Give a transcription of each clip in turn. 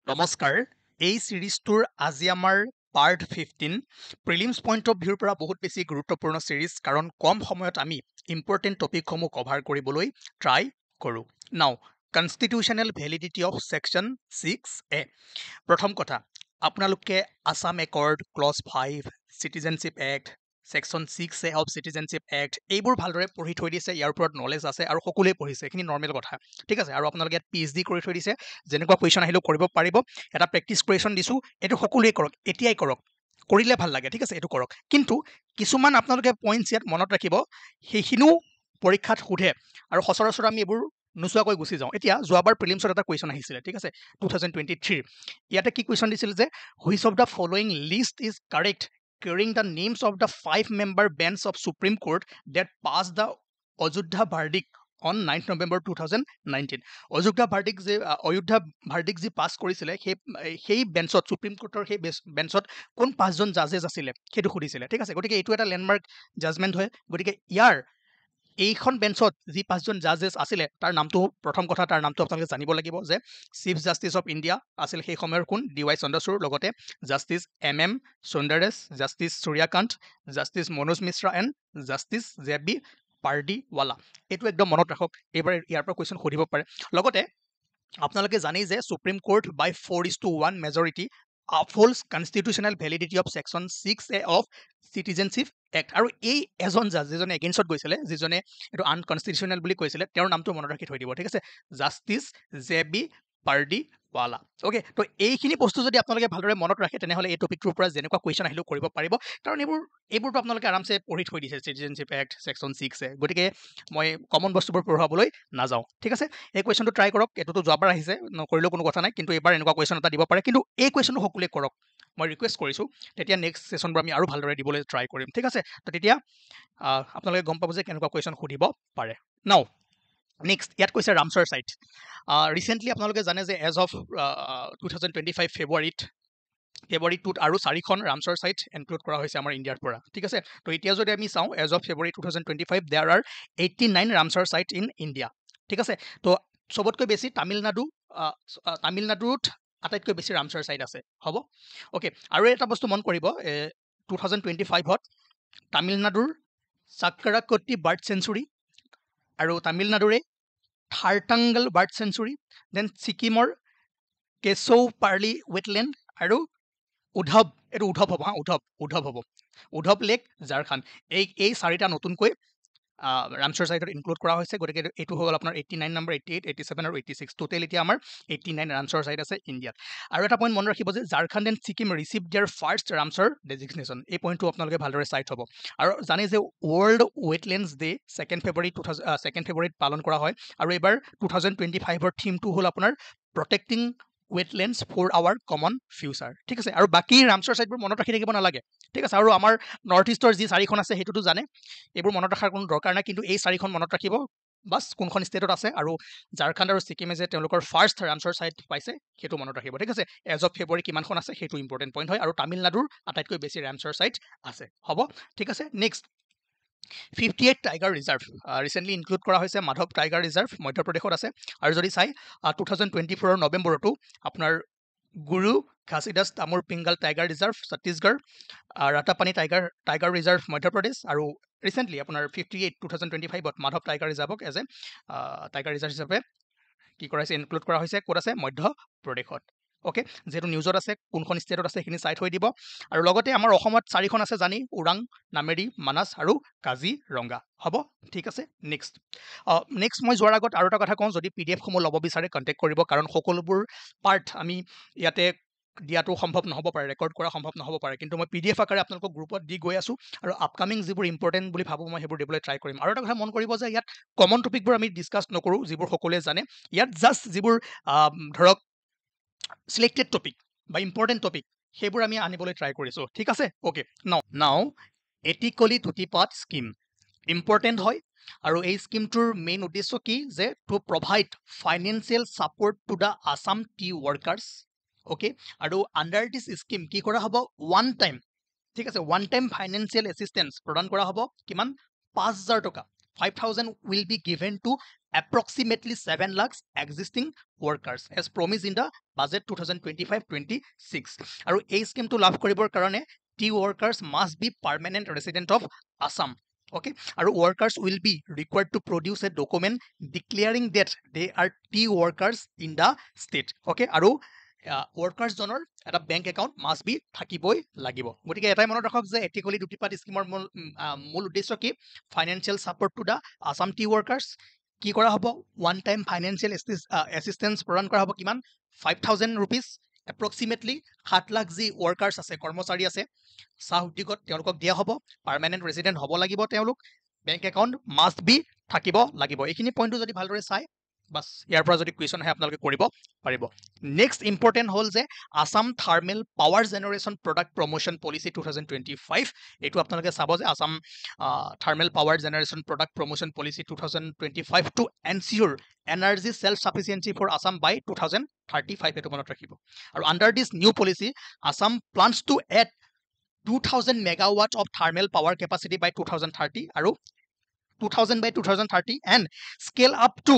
নমস্কাৰ এই সিৰিজটোৰ আজি আমাৰ পাৰ্ট 15 প্ৰিলিমছ পইণ্ট অফ ভিউৰ পৰা বহুত বেছি গুৰুত্বপূৰ্ণ সিৰিজ কাৰণ কম সময়ত আমি ইম্পৰ্টেণ্ট টপিকসমূহ কভাৰ কৰিবলৈ ট্ৰাই কৰোঁ নাও constitutional validity of section 6A প্ৰথম কথা আপোনালোকে Assam accord clause 5 citizenship act section 6A of citizenship act এইবোৰ ভালদৰে পঢ়ি থৈ দিছে ইয়াৰ ওপৰত নলেজ আছে আৰু সকলোৱে পঢ়িছে এইখিনি নৰ্মেল কথা ঠিক আছে আৰু আপোনালোকে ইয়াত PhD কৰি থৈ দিছে যেনেকুৱা কুৱেশ্যন আহিলেও কৰিব পাৰিব এটা প্ৰেক্টিছ কুৱেশ্যন দিছোঁ এইটো সকলোৱে কৰক এতিয়াই কৰক কৰিলে ভাল লাগে ঠিক আছে এইটো কৰক কিন্তু কিছুমান আপোনালোকে পইণ্টছ ইয়াত মনত ৰাখিব সেইখিনিও পৰীক্ষাত সোধে আৰু সচৰাচৰ আমি এইবোৰ নোচোৱাকৈ গুচি যাওঁ এতিয়া যোৱাবাৰ প্ৰিলিমছত এটা কুৱেশ্যন আহিছিলে ঠিক আছে 2023 ইয়াতে কি কুৱেশ্যন দিছিল যে which of the following list is correct carrying the names of the 5-member bench of Supreme Court that passed the Ayodhya verdict on 9th November 2019 Ayodhya ভাৰ্ডিক যি পাছ কৰিছিলে সেই বেঞ্চত সুপ্ৰিম কোৰ্টৰ সেই বেঞ্চত কোন পাঁচজন জাজেছ আছিলে সেইটো সুধিছিলে ঠিক আছে গতিকে এইটো এটা লেণ্ডমাৰ্ক জাজমেণ্ট হয় গতিকে ইয়াৰ এইখন বেঞ্চত যি পাঁচজন জাজেছ আছিলে তাৰ নামটো প্ৰথম কথা তাৰ নামটো আপোনালোকে জানিব লাগিব যে চিফ জাষ্টিছ অফ ইণ্ডিয়া আছিল সেই সময়ৰ কোন DY চন্দ্ৰচূড় লগতে justice MM Sundaresh justice Suryakanta justice Manoj Mishra and justice JB Pardiwala এইটো একদম মনত ৰাখক এইবাৰ ইয়াৰ পৰা কুৱেশ্যন সুধিব পাৰে লগতে আপোনালোকে জানেই যে supreme court by 4:1 majority upholds constitutional validity of section 6A of citizenship act আৰু এই এজন জাজ যিজনে এগেইনষ্টত গৈছিলে যিজনে এইটো আনকনষ্টিটিউচনেল বুলি কৈছিলে তেওঁৰ নামটো মনত ৰাখি থৈ দিব ঠিক আছে জাষ্টিছ JB পাৰ্ডিৱালা ওকে তো এইখিনি বস্তু যদি আপোনালোকে ভালদৰে মনত ৰাখে তেনেহ'লে এই টপিকটোৰ পৰা যেনেকুৱা কুৱেশ্যন আহিলেও কৰিব পাৰিব কাৰণ এইবোৰতো আপোনালোকে আৰামছে পঢ়ি থৈ দিছে চিটিজেনশ্বিপ এক্ট ছেকশ্যন 6A গতিকে মই কমন বস্তুবোৰ পঢ়াবলৈ নাযাওঁ ঠিক আছে এই কুৱেশ্যনটো ট্ৰাই কৰক এইটোতো যোৱাবাৰ আহিছে নকৰিলেও কোনো কথা নাই কিন্তু এইবাৰ এনেকুৱা কুৱেশ্যন এটা দিব পাৰে কিন্তু এই কুৱেশ্যনটো সকলোৱে কৰক মই ৰিকুৱেষ্ট কৰিছোঁ তেতিয়া নেক্সট ছেশ্যনবোৰ আমি আৰু ভালদৰে দিবলৈ ট্ৰাই কৰিম ঠিক আছে তো তেতিয়া আপোনালোকে গম পাব যে কেনেকুৱা কুৱেশ্যন সুধিব পাৰে নাও নেক্সট ইয়াত কৈছে ৰামচাৰ চাইট ৰিচেণ্টলি আপোনালোকে জানে যে এজ অফ 2025 ফেব্ৰুৱাৰীত 2 আৰু 4খন ৰামচাৰ চাইট ইনক্লুড কৰা হৈছে আমাৰ ইণ্ডিয়াৰ পৰা ঠিক আছে তো এতিয়া যদি আমি চাওঁ as of February 2025 there are 89 Ramsar sites in India ঠিক আছে তো চবতকৈ বেছি তামিলনাডুত আটাইতকৈ বেছি ৰামচাৰ চাইট আছে হ'ব ওকে আৰু এটা বস্তু মন কৰিব 2025ত তামিলনাডুৰ চাক্ৰাকটি বাৰ্ড চেঞ্চুৰী আৰু তামিলনাডুৰে থাৰ্টাংগল বাৰ্ড চেঞ্চুৰী দেন ছিকিমৰ কেশৌপাৰ্লি ৱেটলেণ্ড আৰু উদ্ধৱ হ'ব উদ্ধৱ লেক ঝাৰখণ্ড এই চাৰিটা নতুনকৈ ৰামচাৰ চাইটত ইনক্লুড কৰা হৈছে গতিকে এইটো হ'ল আপোনাৰ 89 নম্বৰ 88 87 আৰু 86 টোটেল এতিয়া আমাৰ 89 ৰামচাৰ চাইট আছে ইণ্ডিয়াত আৰু এটা পইণ্ট মনত ৰাখিব যে ঝাৰখণ্ড এণ্ড ছিকিম ৰিচিভ দিয়াৰ ফাৰ্ষ্ট ৰামচাৰ ডেজিগনেশ্যন এই পইণ্টটো আপোনালোকে ভালদৰে চাই থ'ব আৰু জানে যে ৱৰ্ল্ড ৱেটলেণ্ডছ ডে 2 ফেব্ৰুৱাৰীত পালন কৰা হয় আৰু এইবাৰ 2025ৰ থিমটো হ'ল আপোনাৰ protecting ৱেটলেণ্ডছ for hour common future ঠিক আছে আৰু বাকী ৰামচাৰ চাইটবোৰ মনত ৰাখি থাকিব নালাগে ঠিক আছে আৰু আমাৰ নৰ্থ ইষ্টৰ যি চাৰিখন আছে সেইটোতো জানে এইবোৰ মনত ৰখাৰ কোনো দৰকাৰ নাই কিন্তু এই চাৰিখন মনত ৰাখিব বাছ কোনখন ষ্টেটত আছে আৰু ঝাৰখণ্ড আৰু ছিকিমে যে তেওঁলোকৰ ফাৰ্ষ্ট ৰামচাৰ চাইট পাইছে সেইটো মনত ৰাখিব ঠিক আছে এজ অফ ফেব্ৰুৱাৰী কিমানখন আছে সেইটো ইম্পৰ্টেণ্ট পইণ্ট হয় আৰু তামিলনাডুৰ আটাইতকৈ বেছি ৰামচাৰ চাইট আছে হ'ব ঠিক আছে next 58 tiger reserve recently include কৰা হৈছে মাধৱ টাইগাৰ ৰিজাৰ্ভ মধ্যপ্ৰদেশত আছে আৰু যদি চাই 2024 নৱেম্বৰতো আপোনাৰ Guru Ghasidas Tamor Pingla tiger reserve Chhattisgarh Ratapani tiger reserve Madhya Pradesh আৰু ৰিচেণ্টলি আপোনাৰ 58 2025ত মাধৱ টাইগাৰ ৰিজাৰ্ভক এজ এ টাইগাৰ ৰিজাৰ্ভ হিচাপে কি কৰাইছে ইনক্লুড কৰা হৈছে ক'ত আছে মধ্যপ্ৰদেশত ওকে যেহেতু নিউজত আছে কোনখন ষ্টেটত আছে সেইখিনি চাই থৈ দিব আৰু লগতে আমাৰ অসমত চাৰিখন আছে জানি ওৰাং নামেৰি মানাস আৰু কাজিৰঙা হ'ব ঠিক আছে নেক্সট মই যোৱাৰ আগত আৰু এটা কথা কওঁ যদি PDF-সমূহ ল'ব বিচাৰে কণ্টেক্ট কৰিব কাৰণ সকলোবোৰ পাৰ্ট আমি ইয়াতে দিয়াটো সম্ভৱ নহ'ব পাৰে ৰেকৰ্ড কৰা সম্ভৱ নহ'ব পাৰে কিন্তু মই PDF আকাৰে আপোনালোকক গ্ৰুপত দি গৈ আছোঁ আৰু আপকামিং যিবোৰ ইম্পৰ্টেণ্ট বুলি ভাবোঁ মই সেইবোৰ দিবলৈ ট্ৰাই কৰিম আৰু এটা কথা মন কৰিব যে ইয়াত কমন টপিকবোৰ আমি ডিছকাছ নকৰোঁ যিবোৰ সকলোৱে জানে ইয়াত জাষ্ট যিবোৰ ধৰক সিলেক্টেড টপিক বা ইম্পৰ্টেণ্ট টপিক সেইবোৰ আমি আনিবলৈ ট্ৰাই কৰিছোঁ ঠিক আছে ওকে নাও এটিকলি টুটিপাত স্কিম ইম্পৰ্টেণ্ট হয় আৰু এই স্কিমটোৰ মেইন উদ্দেশ্য কি যে two provide financial support to the Assam T workers okay আৰু আণ্ডাৰ দিছ স্কিম কি কৰা হ'ব ওৱান টাইম ঠিক আছে ওৱান টাইম ফাইনেন্সিয়েল এছিষ্টেঞ্চ প্ৰদান কৰা হ'ব কিমান 5,000 টকা 5,000 will be given to approximately 7 lakhs existing workers as promised in the budget 2025-26. আৰু এই স্কিমটো লাভ কৰিবৰ কাৰণে tea workers must be permanent resident of Assam. Okay, আৰু workers will be required to produce a document declaring that they are tea workers in the state. Okay, আৰু workers জনৰ এটা bank account must be থাকিবই লাগিব। গতিকে এটাই মনত ৰাখক যে এথিকলি দুটিপাত স্কিমৰ মূল উদ্দেশ্য কি financial support to the Assam tea workers কি কৰা হ'ব ওয়ান টাইম ফাইনেন্সিয়েল এসিস্টেন্স প্ৰদান কৰা হ'ব কিমান 5000 rupees এপ্ৰক্সিমেটলি 7 লাখ যি ওয়াৰ্কাৰ্স আছে কৰ্মচাৰী আছে চাহ উদ্যোগত তেওঁলোকক দিয়া হ'ব পাৰ্মানেন্ট ৰেজিডেন্ট হ'ব লাগিব তেওঁলোক বেংক একাউণ্ট মাষ্ট বি থাকিব লাগিব এইখিনি পইণ্টটো যদি ভালদৰে চাই বাস ইয়াৰ পৰা যদি কুৱেশ্যন আহে আপোনালোকে কৰিব পাৰিব নেক্সট ইম্পৰ্টেণ্ট হ'ল যে Assam thermal power generation product promotion policy 2025 এইটো আপোনালোকে চাব যে Assam thermal power generation product promotion policy 2025 to ensure energy self sufficiency for Assam by 2035 এইটো মনত ৰাখিব আৰু under this new policy Assam plans to add 2000 megawatts of thermal power capacity by 2030 আৰু 2000 by 2030 and scale up to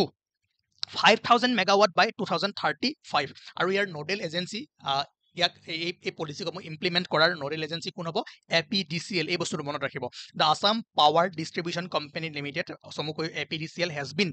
5000 megawatt by 2035 আৰু ইয়াৰ nodal agency ইয়াক এই পলিচিসমূহ implement কৰাৰ nodal agency কোন হ'ব APDCL এই বস্তুটো মনত ৰাখিব the Assam power distribution company limited চমুকৈ APDCL has been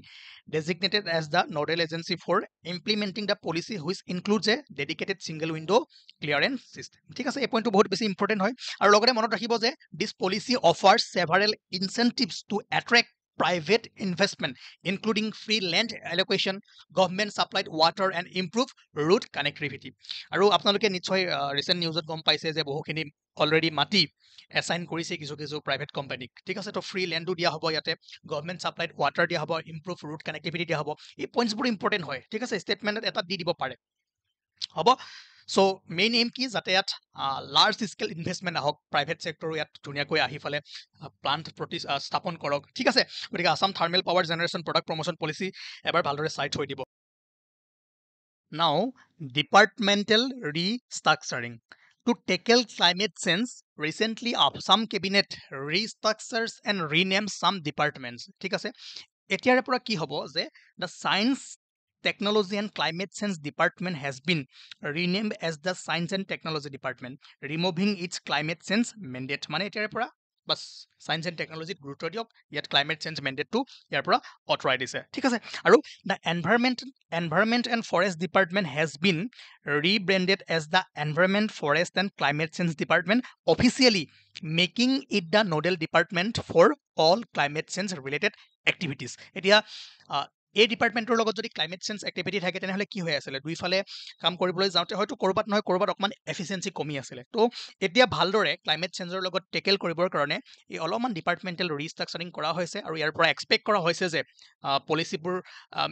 designated as the nodal agency for implementing the policy which includes a dedicated single window clearance system ঠিক আছে এই পইণ্টটো বহুত বেছি ইম্পৰ্টেণ্ট হয় আৰু লগতে মনত ৰাখিব যে this policy offers several incentives to attract private investment including free land allocation government supplied water and improve road connectivity আৰু আপোনালোকে নিশ্চয় ৰিসেন্ট নিউজত গম পাইছে যে বহুখিনি অলৰেডি মাটি এসাইন কৰিছে কিছু কিছু প্ৰাইভেট কোম্পানীক ঠিক আছে তো ফ্ৰী ল্যান্ডও দিয়া হ'ব ইয়াতে গভৰ্নমেণ্ট সাপ্লাইড ওয়াটাৰ দিয়া হ'ব ইমপ্ৰুভ ৰুট কানেক্টিভিটি দিয়া হ'ব এই পইণ্টছবোৰ ইম্পৰ্টেণ্ট হয় ঠিক আছে ষ্টেটমেণ্টত এটা দি দিব পাৰে হ'ব সো মেইন এম কি যাতে ইয়াত লাৰ্জ স্কেল ইনভেষ্টমেণ্ট আহক প্ৰাইভেট ছেক্টৰো ইয়াত ধুনীয়াকৈ আহি ফালে প্লান্ট স্থাপন কৰক ঠিক আছে গতিকে Assam thermal power generation product promotion policy এবাৰ ভালদৰে চাই থৈ দিব নাও departmental ৰিষ্ট্ৰাকচাৰিং To tackle climate change, recently Assam cabinet restructures and renames some departments. ঠিক আছে এতিয়াৰে পৰা কি হ'ব যে the Science Technology and Climate Change Department has been renamed as the Science and Technology Department, removing its climate change mandate. মানে এতিয়াৰে পৰা বাস সায়েন্স এণ্ড টেকনলজিত গুৰুত্ব দিয়ক ইয়াত ক্লাইমেট চেঞ্জ মেণ্ডেটটো ইয়াৰ পৰা অঁতৰাই দিছে ঠিক আছে আৰু the environment and forest department has been rebranded as the environment forest and climate change department officially making it the nodal department for all climate change related activities এতিয়া এই ডিপাৰ্টমেণ্টৰ লগত যদি ক্লাইমেট চেঞ্জ এক্টিভিটি থাকে তেনেহ'লে কি হৈ আছিলে দুইফালে কাম কৰিবলৈ যাওঁতে হয়তো ক'ৰবাত নহয় ক'ৰবাত অকণমান এফিচিয়েঞ্চি কমি আছিলে তো এতিয়া ভালদৰে ক্লাইমেট চেঞ্জৰ লগত টেকেল কৰিবৰ কাৰণে এই অলপমান ডিপাৰ্টমেণ্টেল ৰিষ্ট্ৰাকচাৰিং কৰা হৈছে আৰু ইয়াৰ পৰা এক্সপেক্ট কৰা হৈছে যে পলিচিবোৰ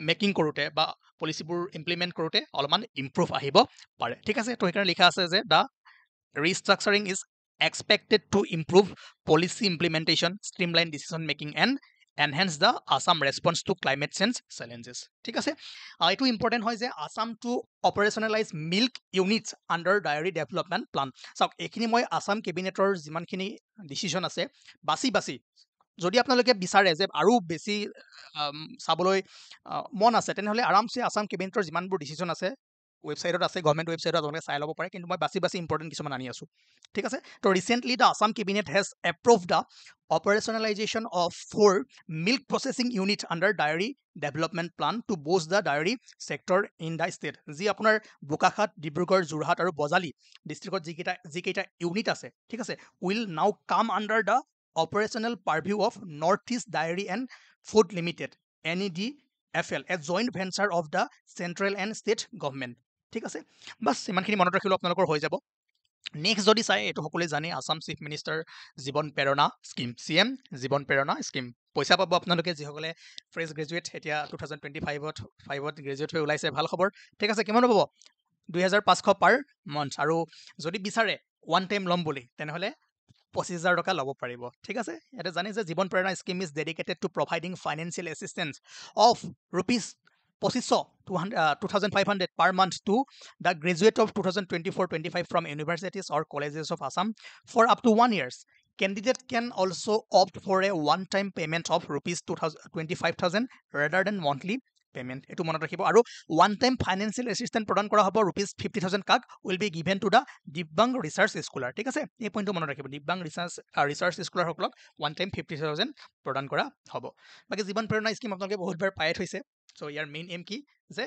মেকিং কৰোঁতে বা পলিচিবোৰ ইমপ্লিমেণ্ট কৰোঁতে অলপমান ইম্প্ৰুভ আহিব পাৰে ঠিক আছে তো সেইকাৰণে লিখা আছে যে the restructuring is expected to improve policy implementation, streamline decision making and enhance the Assam response to climate change challenges. ঠিক আছে এইটো ইম্পৰ্টেণ্ট হয় যে Assam to operationalize milk units under dairy development plan চাওক এইখিনি মই আসাম কেবিনেটৰ যিমানখিনি ডিচিশ্যন আছে বাছি যদি আপোনালোকে বিচাৰে যে আৰু বেছি চাবলৈ মন আছে তেনেহ'লে আৰামছে আসাম কেবিনেটৰ যিমানবোৰ ডিচিশ্যন আছে ৱেবছাইটত আছে গভৰ্ণমেণ্ট ৱেবছাইটত আপোনালোকে চাই ল'ব পাৰে কিন্তু মই বাছি ইম্পৰ্টেণ্ট কিছুমান আনি আছোঁ ঠিক আছে তো recently the Assam cabinet has approve the operationalization of 4 milk processing units under dairy development plan to boost the dairy sector in the state যি আপোনাৰ বোকাখাত ডিব্ৰুগড় যোৰহাট আৰু বজালি ডিষ্ট্ৰিক্টত যিকেইটা ইউনিট আছে ঠিক আছে will now come under the operational purview of Northeast Dairy and Food Limited NEDFL a joint venture of the central and state government ঠিক আছে বাস ইমানখিনি মনত ৰাখিলে আপোনালোকৰ হৈ যাব নেক্সট যদি চাই এইটো সকলোৱে জানে আসাম চিফ মিনিষ্টাৰ জীৱন প্ৰেৰণা স্কিম CM জীৱন প্ৰেৰণা স্কিম পইচা পাব আপোনালোকে যিসকলে ফ্ৰেছ গ্ৰেজুৱেট এতিয়া 2025ত গ্ৰেজুৱেট হৈ ওলাইছে ভাল খবৰ ঠিক আছে কিমান পাব 2500 পাৰ মান্থ আৰু যদি বিচাৰে ওৱান টাইম ল'ম বুলি তেনেহ'লে 25,000 টকা ল'ব পাৰিব ঠিক আছে এটা জানে যে Jiban Prerana scheme is dedicated to providing financial assistance of ₹2,500 per month to the graduate of 2024-25 from universities or colleges of Assam for up to 1 year. candidate can also opt for a one-time payment of rupees 25,000 rather than monthly payment. এটো মনত ৰাখিব আৰু one time financial assistance প্ৰদান কৰা হ'ব rupees 50,000 কাক will be given to the দিব্যাংগ research scholar. ঠিক আছে, এই পইণ্টটো মনত ৰাখিব। দিব্যাংগ research scholar সকলক one time 50,000 প্ৰদান কৰা হ'ব। বাকি জীৱন প্ৰেৰণা স্কিম আপোনালোকে বহুতবাৰ পাই থৈছে। So ইয়াৰ মেইন এম কি যে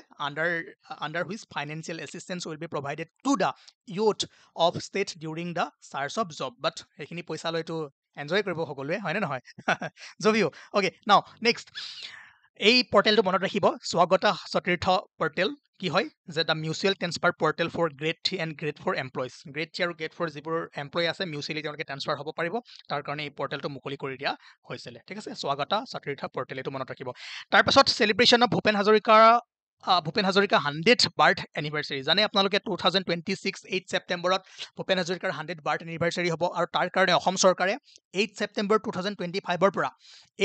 under which financial assistance will be provided to the youth of state during the search of job. But সেইখিনি পইচা লৈতো এনজয় কৰিব সকলোৱে, হয়নে নহয়? যদিও অ'কে, নাও নেক্সট এই পৰ্টেলটো মনত ৰাখিব, স্বাগতা সতীৰ্থ পৰ্টেল কি হয় যে the mutual transfer portal for grade 3 and grade 4 employees. Grade 3 আৰু গ্ৰেড 4 যিবোৰ এমপ্লয়ী আছে মিউচুৱেলি তেওঁলোকে ট্ৰেন্সফাৰ হ'ব পাৰিব, তাৰ কাৰণে এই পৰ্টেলটো মুকলি কৰি দিয়া হৈছিলে। ঠিক আছে, স্বাগতা সতীৰ্থ পৰ্টেল, এইটো মনত ৰাখিব। তাৰপাছত celebration of Bhupen Hazarika 100th birth anniversary. জানে আপোনালোকে 2026 8 ছেপ্টেম্বৰত ভূপেন হাজৰিকাৰ 100th বাৰ্থ এনিভাৰ্চাৰী হ'ব আৰু তাৰ কাৰণে অসম চৰকাৰে 8 ছেপ্টেম্বৰ 2025ৰ পৰা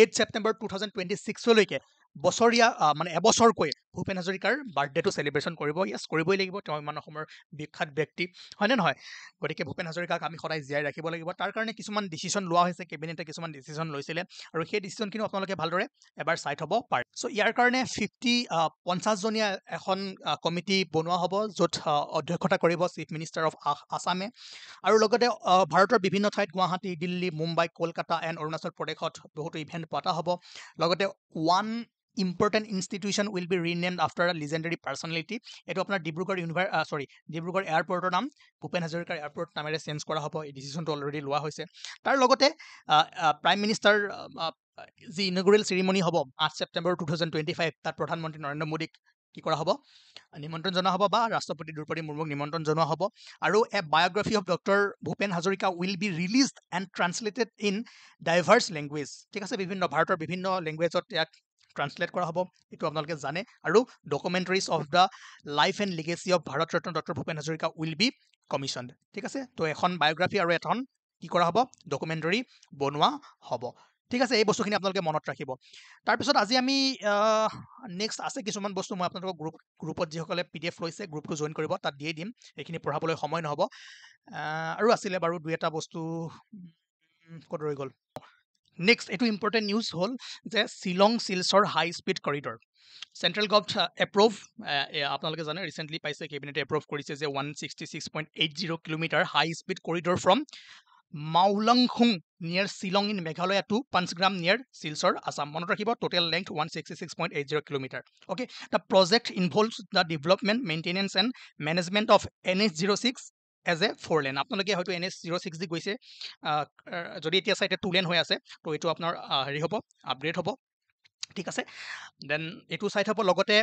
8 ছেপ্টেম্বৰ 2026লৈকে বছৰীয়া মানে এবছৰকৈ ভূপেন হাজৰিকাৰ বাৰ্থডেটো চেলিব্ৰেশ্যন কৰিব। ইয়াছ, কৰিবই লাগিব, তেওঁ ইমান অসমৰ বিখ্যাত ব্যক্তি, হয়নে নহয়? গতিকে ভূপেন হাজৰিকাক আমি সদায় জীয়াই ৰাখিব লাগিব। তাৰ কাৰণে কিছুমান ডিচিশ্যন লোৱা হৈছে, কেবিনেটে কিছুমান ডিচিশ্যন লৈছিলে আৰু সেই ডিচিশ্যনখিনি আপোনালোকে ভালদৰে এবাৰ চাই থ'ব পাৰে। চ' ইয়াৰ কাৰণে 50জনীয়া এখন কমিটি বনোৱা হ'ব, য'ত অধ্যক্ষতা কৰিব চিফ মিনিষ্টাৰ অফ আছামে। আৰু লগতে ভাৰতৰ বিভিন্ন ঠাইত গুৱাহাটী, দিল্লী, মুম্বাই, কলকাতা এণ্ড অৰুণাচল প্ৰদেশত বহুতো ইভেণ্ট পতা হ'ব। লগতে one important institution will be renamed after a legendary personality. এটো আপোনাৰ ডিব্ৰুগড় ডিব্ৰুগড় এয়াৰপৰ্টৰ নাম ভূপেন হাজৰিকাৰ এয়াৰপৰ্ট নামেৰে চেঞ্জ কৰা হ'ব। এই ডিচিশ্যনটো অলৰেডি লোৱা হৈছে। তাৰ লগতে প্ৰাইম মিনিষ্টাৰ যি ইনগুৰেল চেৰিমনি হ'ব 8 ছেপ্টেম্বৰ 2025, তাত প্ৰধানমন্ত্ৰী নৰেন্দ্ৰ মোদীক কি কৰা হ'ব, নিমন্ত্ৰণ জনোৱা হ'ব, বা ৰাষ্ট্ৰপতি দ্ৰৌপদী মুৰ্মুক নিমন্ত্ৰণ জনোৱা হ'ব। আৰু a biography of doctor Bhupen Hazarika will be released and translated in diverse language. ঠিক আছে, ভাৰতৰ বিভিন্ন লেংগুৱেজত ইয়াক ট্ৰান্সলেট কৰা হ'ব, এইটো আপোনালোকে জানে। আৰু documentaries of the life and legacy of Bharat Ratna doctor Bhupen Hazarika will be commissioned. ঠিক আছে, তো এখন বায়োগ্ৰাফি আৰু এখন কি কৰা হ'ব, ডকুমেণ্টাৰী বনোৱা হ'ব। ঠিক আছে, এই বস্তুখিনি আপোনালোকে মনত ৰাখিব। তাৰপিছত আজি আমি নেক্সট আছে কিছুমান বস্তু, মই আপোনালোকক গ্ৰুপত যিসকলে PDF লৈছে গ্ৰুপটো জইন কৰিব, তাত দিয়ে দিম, এইখিনি পঢ়াবলৈ সময় নহ'ব। আৰু আছিলে বাৰু 2-এটা বস্তু, ক'ত ৰৈ গ'ল। নেক্সট এইটো ইম্পৰ্টেণ্ট নিউজ হ'ল যে Shillong Silchar high speed corridor central government approve, আপোনালোকে জানে ৰিচেণ্টলি পাইছে, কেবিনেটে এপ্ৰুভ কৰিছে যে 166.80 kilometre high speed corridor from Mawlyngkhung near Shillong in Meghalaya to Panchgram near Silchar Assam. মনত ৰাখিব, total length 166.80 kilometre. Okay, the project involves the development, maintenance and management of NH06 as a 4 lane. আপোনালোকে হয়তো NH06 দি গৈছে, যদি এতিয়া চাই এতিয়া 2 লেন হৈ আছে, তো এইটো আপোনাৰ হেৰি হ'ব, আপগ্ৰেড হ'ব। ঠিক আছে, দেন এইটো চাই থ'ব। লগতে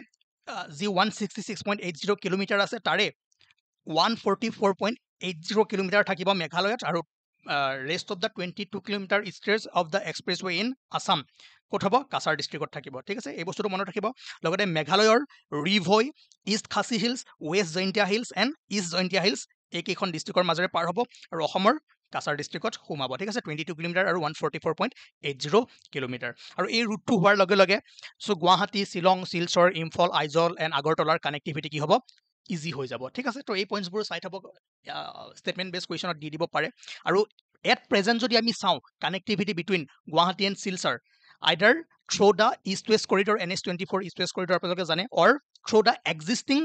যি 166.80 কিলোমিটাৰ আছে, তাৰে 144.80 কিলোমিটাৰ থাকিব মেঘালয়ত, আৰু rest of the 22 kilometre stretch of the expressway in Assam ক'ত হ'ব, কাছাৰ ডিষ্ট্ৰিক্টত থাকিব। ঠিক আছে, এই বস্তুটো মনত ৰাখিব। লগতে মেঘালয়ৰ Ribhoi, east Khasi hills, west Jaintia hills and east Jaintia hills, এইকেইখন ডিষ্ট্ৰিক্টৰ মাজেৰে পাৰ হ'ব আৰু অসমৰ কাছাৰ ডিষ্ট্ৰিক্টত সোমাব। ঠিক আছে, 22 কিলোমিটাৰ আৰু 144.80 কিলোমিটাৰ। আৰু এই ৰুটটো হোৱাৰ লগে লগে গুৱাহাটী, শ্বিলং, শিলচৰ, ইম্ফল, আইজল এণ্ড আগৰতলাৰ কানেক্টিভিটি কি হ'ব, ইজি হৈ যাব। ঠিক আছে, তো এই পইণ্টছবোৰ চাই থ'ব, ষ্টেটমেণ্ট বেছ কুৱেশ্যনত দি দিব পাৰে। আৰু এট প্ৰেজেণ্ট যদি আমি চাওঁ connectivity between Guwahati and Silchar, either through the east west corridor NH24 east west corridor আপোনালোকে জানে, or through the existing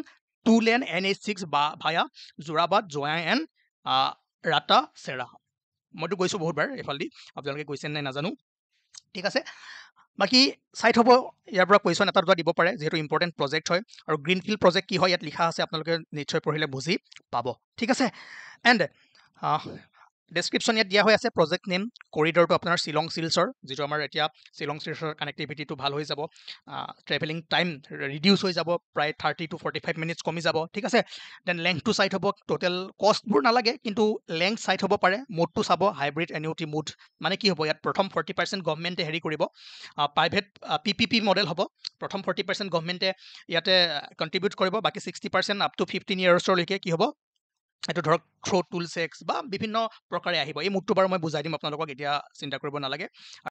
2 lane NH6 বা ভায়া যোৰাবাদ, জয়াই এণ্ড ৰাতা চেৰা। মইতো গৈছোঁ বহুতবাৰ এইফালেদি, আপোনালোকে গৈছে নাই নাজানো। ঠিক আছে, বাকী চাই থ'ব, ইয়াৰ পৰা কুৱেশ্যন এটা দুটা দিব পাৰে, যিহেতু ইম্পৰ্টেণ্ট প্ৰজেক্ট হয়। আৰু গ্ৰীণফিল্ড প্ৰজেক্ট কি হয় ইয়াত লিখা আছে, আপোনালোকে নিশ্চয় পঢ়িলে বুজি পাব। ঠিক আছে, এণ্ড ডেছক্ৰিপশ্যন ইয়াত দিয়া হৈ আছে। প্ৰজেক্ট নেম, কৰিডৰটো আপোনাৰ শ্বিলং শিলচৰ, যিটো আমাৰ এতিয়া শ্বিলং শিলচৰ কানেক্টিভিটিটো ভাল হৈ যাব, ট্ৰেভেলিং টাইম ৰিডিউচ হৈ যাব, প্ৰায় 30 to 45 মিনিটছ কমি যাব। ঠিক আছে, দেন লেংথটো চাই থ'ব, টোটেল কষ্টবোৰ নালাগে, কিন্তু লেংথ চাই থ'ব পাৰে। মোডটো চাব, হাইব্ৰিড এনিউটি মোড, মানে কি হ'ব, ইয়াত প্ৰথম 40% গভৰ্ণমেণ্টে হেৰি কৰিব, প্ৰাইভেট PPP মডেল হ'ব। প্ৰথম 40% গভৰ্ণমেণ্টে ইয়াতে কণ্ট্ৰিবিউট কৰিব, বাকী 60% আপ টু 15 ইয়াৰ্ছলৈকে কি হ'ব, এইটো ধৰক থ্ৰ' টুল চেক্স বা বিভিন্ন প্ৰকাৰে আহিব। এই মোডটো বাৰু মই বুজাই দিম আপোনালোকক, এতিয়া চিন্তা কৰিব নালাগে।